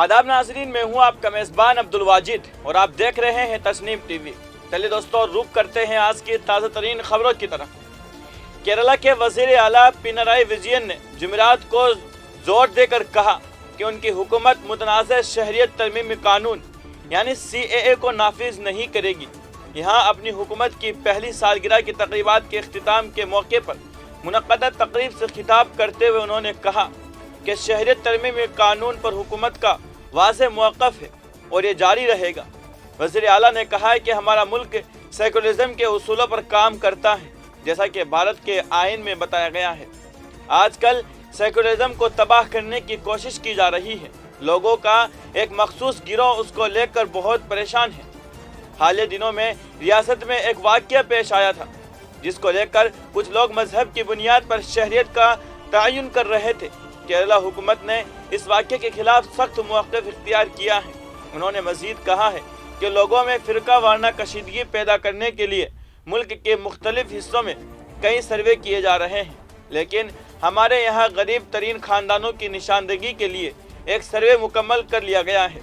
आदाब नाजरीन, मैं हूं आपका मेज़बान अब्दुल वाजिद और आप देख रहे हैं तस्नीम टीवी। चलिए दोस्तों, रुक करते हैं आज की ताज़ा तरीन खबरों की तरफ। केरला के वज़ीर आला पिनराई विजयन ने जुमेरात को जोर देकर कहा कि उनकी हुकूमत मुतनाज़ शहरियत तरमीमी कानून यानी CAA को नाफिज नहीं करेगी। यहाँ अपनी हुकूमत की पहली सालगिरह की तकरीबात के अख्तिताम के मौके पर मुनक़्क़दा तकरीब से खिताब करते हुए उन्होंने कहा कि शहरियत तरमीमी कानून पर हुकूमत का वाज़ेह मौक़िफ़ है और ये जारी रहेगा। वज़ीर आला ने कहा है कि हमारा मुल्क सेकुलरिज़म के उसूलों पर काम करता है, जैसा कि भारत के आइन में बताया गया है। आजकल सेकुलरिज़म को तबाह करने की कोशिश की जा रही है। लोगों का एक मखसूस गिरोह उसको लेकर बहुत परेशान है। हालिया दिनों में रियासत में एक वाक़या पेश आया था, जिसको लेकर कुछ लोग मजहब की बुनियाद पर शहरियत का तयन कर रहे थे। केरला हुकूमत ने इस वाक़े के खिलाफ सख्त मौक़िफ़ इख्तियार किया है। उन्होंने मज़ीद कहा है कि लोगों में फ़िरका वाराना कशीदगी पैदा करने के लिए मुल्क के मुख्तलिफ हिस्सों में कई सर्वे किए जा रहे हैं, लेकिन हमारे यहाँ गरीब तरीन ख़ानदानों की निशानदेही के लिए एक सर्वे मुकम्मल कर लिया गया है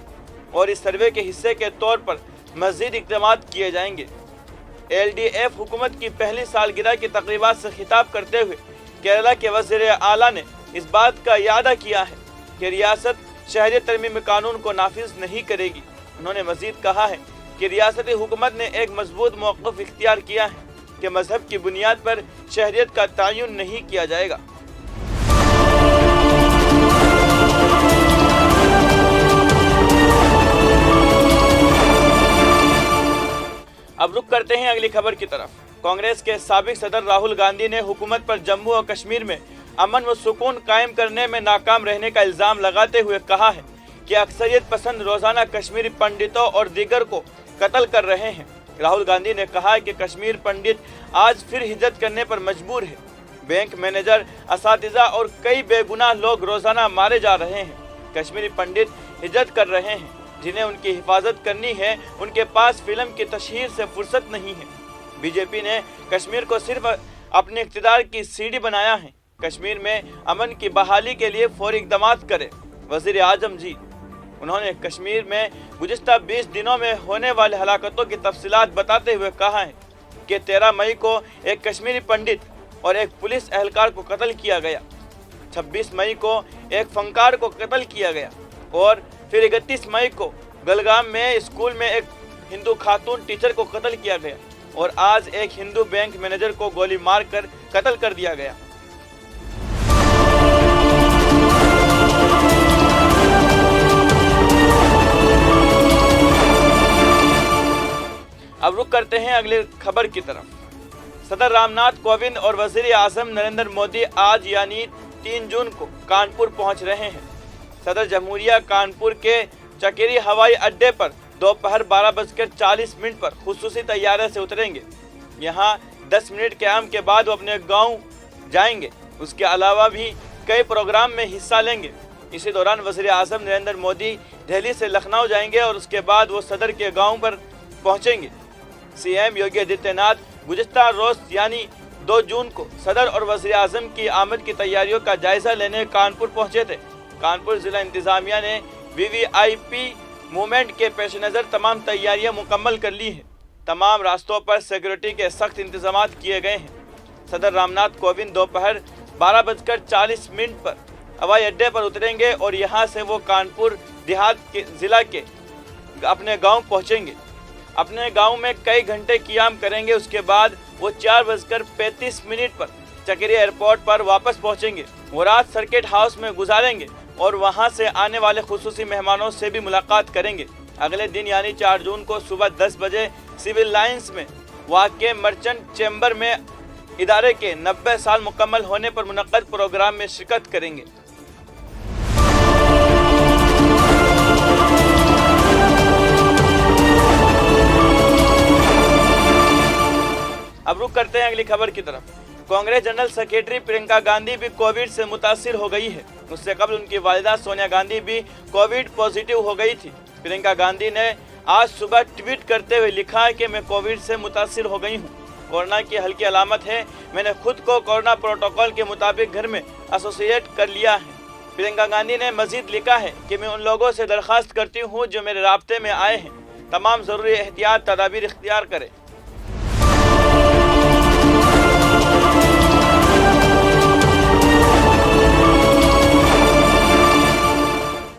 और इस सर्वे के हिस्से के तौर पर मज़ीद इक़दामात किए जाएंगे। LDF हुकूमत की पहली सालगिरह की तकरीबात से खिताब करते हुए केरला के वज़ीर आला ने इस बात का यादा किया है कि रियासत शहरियत तरमीमी कानून को नाफिज नहीं करेगी। उन्होंने मज़ीद कहा है कि रियासती हुकूमत ने एक मजबूत मौक़िफ़ इख्तियार किया है कि मजहब की बुनियाद पर शहरियत का तयन नहीं किया जाएगा। अब रुक करते हैं अगली खबर की तरफ। कांग्रेस के साबिक सदर राहुल गांधी ने हुकूमत पर जम्मू और कश्मीर में अमन व सुकून कायम करने में नाकाम रहने का इल्ज़ाम लगाते हुए कहा है कि अक्सरियत पसंद रोज़ाना कश्मीरी पंडितों और दीगर को कत्ल कर रहे हैं। राहुल गांधी ने कहा है कि कश्मीर पंडित आज फिर हिजरत करने पर मजबूर है। बैंक मैनेजर, असातिज़ा और कई बेगुनाह लोग रोज़ाना मारे जा रहे हैं। कश्मीरी पंडित हिजरत कर रहे हैं, जिन्हें उनकी हिफाजत करनी है। उनके पास फिल्म की तशहीर से फुर्सत नहीं है। बीजेपी ने कश्मीर को सिर्फ अपने इक़्तिदार की सीढ़ी बनाया है। कश्मीर में अमन की बहाली के लिए फौरी इक़दामात करें, वज़ीर आज़म जी। उन्होंने कश्मीर में गुज़िश्ता 20 दिनों में होने वाले हलाकतों की तफसीलात बताते हुए कहा है कि 13 मई को एक कश्मीरी पंडित और एक पुलिस एहलकार को कत्ल किया गया, 26 मई को एक फनकार को कत्ल किया गया और फिर 31 मई को गलगाम में स्कूल में एक हिंदू खातून टीचर को कत्ल किया गया और आज एक हिंदू बैंक मैनेजर को गोली मारकर कत्ल कर दिया गया। अब रुक करते हैं अगली खबर की तरफ। सदर रामनाथ कोविंद और वज़ीर आज़म नरेंद्र मोदी आज यानी 3 जून को कानपुर पहुंच रहे हैं। सदर जमहूरिया कानपुर के चकेरी हवाई अड्डे पर दोपहर 12:40 पर खुसूसी तैयारे से उतरेंगे। यहां 10 मिनट क़याम के बाद वो अपने गांव जाएंगे। उसके अलावा भी कई प्रोग्राम में हिस्सा लेंगे। इसी दौरान वज़ीर आज़म नरेंद्र मोदी दिल्ली से लखनऊ जाएंगे और उसके बाद वो सदर के गाँव पर पहुँचेंगे। CM योगी आदित्यनाथ गुज़िश्ता रोज़ यानी 2 जून को सदर और वज़ीर आज़म की आमद की तैयारियों का जायज़ा लेने कानपुर पहुंचे थे। कानपुर ज़िला इंतज़ामिया ने VVIP मूवमेंट के पेश नज़र तमाम तैयारियां मुकम्मल कर ली हैं। तमाम रास्तों पर सिक्योरिटी के सख्त इंतजाम किए गए हैं। सदर रामनाथ कोविंद दोपहर 12:40 पर हवाई अड्डे पर उतरेंगे और यहां से वो कानपुर देहात के ज़िला के अपने गांव पहुंचेंगे। अपने गांव में कई घंटे क़याम करेंगे। उसके बाद वो 4:35 पर चकेरी एयरपोर्ट पर वापस पहुंचेंगे। वो रात सर्किट हाउस में गुजारेंगे और वहां से आने वाले खुसूसी मेहमानों से भी मुलाकात करेंगे। अगले दिन यानी 4 जून को सुबह 10 बजे सिविल लाइंस में वाक़े मर्चेंट चैम्बर में इदारे के 90 साल मुकम्मल होने पर मुनक़्क़द प्रोग्राम में शिरकत करेंगे। अब रुक करते हैं अगली खबर की तरफ। कांग्रेस जनरल सेक्रेटरी प्रियंका गांधी भी कोविड से मुतासिर हो गई है। उससे कबल उनकी वालिदा सोनिया गांधी भी कोविड पॉजिटिव हो गई थी। प्रियंका गांधी ने आज सुबह ट्वीट करते हुए लिखा है कि मैं कोविड से मुतासिर हो गई हूँ। कोरोना की हल्की अलामत है। मैंने खुद को कोरोना प्रोटोकॉल के मुताबिक घर में एसोसिएट कर लिया है। प्रियंका गांधी ने मजीद लिखा है कि मैं उन लोगों से दरख्वास्त करती हूँ जो मेरे राब्ते में आए हैं, तमाम ज़रूरी एहतियात तदाबीर इख्तियार करें।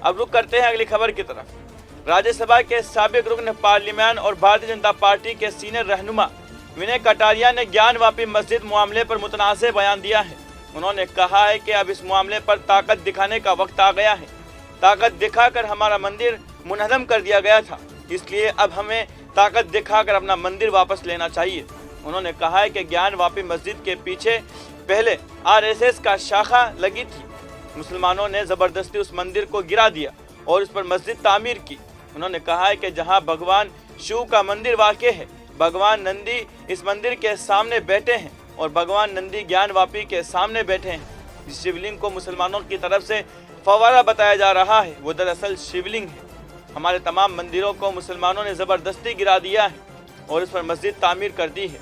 अब रुक करते हैं अगली खबर की तरफ। राज्यसभा के साबिक रुकन पार्लियामेंट और भारतीय जनता पार्टी के सीनियर रहनुमा विनय कटारिया ने ज्ञानवापी मस्जिद मामले पर मुतनाज़ बयान दिया है। उन्होंने कहा है कि अब इस मामले पर ताकत दिखाने का वक्त आ गया है। ताकत दिखाकर हमारा मंदिर मुनहदम कर दिया गया था, इसलिए अब हमें ताकत दिखाकर अपना मंदिर वापस लेना चाहिए। उन्होंने कहा है कि ज्ञानवापी मस्जिद के पीछे पहले RSS का शाखा लगी थी। मुसलमानों ने ज़बरदस्ती उस मंदिर को गिरा दिया और उस पर मस्जिद तामीर की। उन्होंने कहा है कि जहां भगवान शिव का मंदिर वाक़ है, भगवान नंदी इस मंदिर के सामने बैठे हैं और भगवान नंदी ज्ञानवापी के सामने बैठे हैं। जिस शिवलिंग को मुसलमानों की तरफ से फवारा बताया जा रहा है वो दरअसल शिवलिंग है। हमारे तमाम मंदिरों को मुसलमानों ने ज़बरदस्ती गिरा दिया है और इस पर मस्जिद तामीर कर दी है।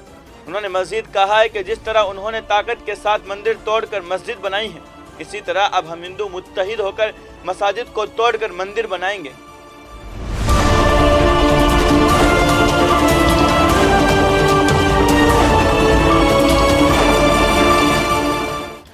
उन्होंने मज़ीद कहा है कि जिस तरह उन्होंने ताकत के साथ मंदिर तोड़कर मस्जिद बनाई है, इसी तरह अब हम हिंदू मुत्तहिद होकर मसाजिद को तोड़कर मंदिर बनाएंगे।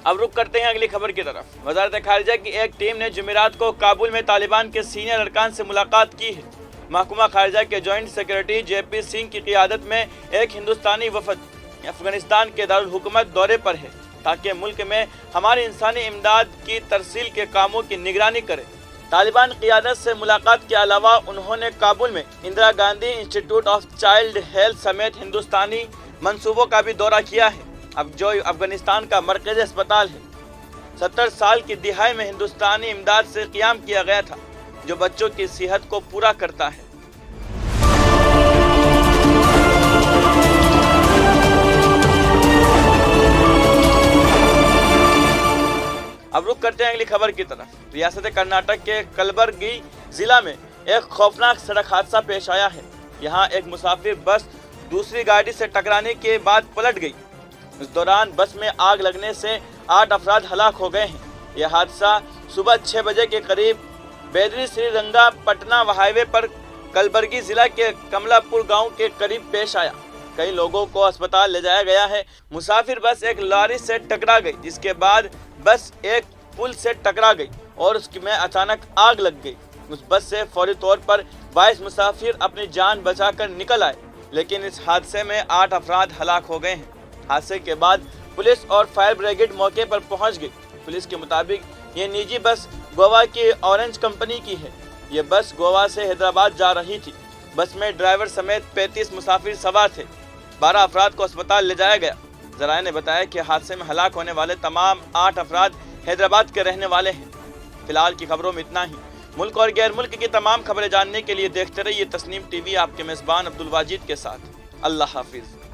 अब रुक करते हैं अगली खबर की तरफ। वज़ारत खारिजा की एक टीम ने जुमेरात को काबुल में तालिबान के सीनियर अरकान से मुलाकात की है। महकमा खारिजा के जॉइंट सेक्रेटरी JP सिंह की क़ियादत में एक हिंदुस्तानी वफद अफगानिस्तान के दारुल हुकूमत दौरे पर है ताकि मुल्क में हमारी इंसानी इमदाद की तरसील के कामों की निगरानी करे। तालिबान क़ियादत से मुलाकात के अलावा उन्होंने काबुल में Indira Gandhi institute of child health समेत हिंदुस्तानी मंसूबों का भी दौरा किया है। अब जो अफगानिस्तान का मरकज़ी अस्पताल है, 70 साल की दिहाई में हिंदुस्तानी इमदाद से क़याम किया गया था, जो बच्चों की सेहत को पूरा करता है। अब रुक करते हैं अगली खबर की तरफ। रियासत कर्नाटक के कलबुर्गी जिला में एक खौफनाक सड़क हादसा पेश आया है। यहाँ एक मुसाफिर बस दूसरी गाड़ी से टकराने के बाद पलट गई। इस दौरान बस में आग लगने से 8 अफराद हलाक हो गए हैं। यह हादसा सुबह 6 बजे के करीब बेदरी श्रीरंगा पटना हाईवे पर कलबुर्गी जिला के कमलापुर गांव के करीब पेश आया। कई लोगों को अस्पताल ले जाया गया है। मुसाफिर बस एक लॉरी से टकरा गई, जिसके बाद बस एक पुल से टकरा गई और उसमें अचानक आग लग गई। उस बस से फौरी तौर पर 22 मुसाफिर अपनी जान बचाकर निकल आए, लेकिन इस हादसे में 8 अफराद हलाक हो गए हैं। हादसे के बाद पुलिस और फायर ब्रिगेड मौके पर पहुंच गई। पुलिस के मुताबिक ये निजी बस गोवा की ऑरेंज कंपनी की है। ये बस गोवा से हैदराबाद जा रही थी। बस में ड्राइवर समेत 35 मुसाफिर सवार थे। 12 अफराद को अस्पताल ले जाया गया। ज़राए ने बताया कि हादसे में हलाक होने वाले तमाम 8 अफराद हैदराबाद के रहने वाले हैं। फिलहाल की खबरों में इतना ही। मुल्क और गैर मुल्क की तमाम खबरें जानने के लिए देखते रहिए तस्नीम TV, आपके मेज़बान अब्दुल वाजिद के साथ। अल्लाह हाफिज़।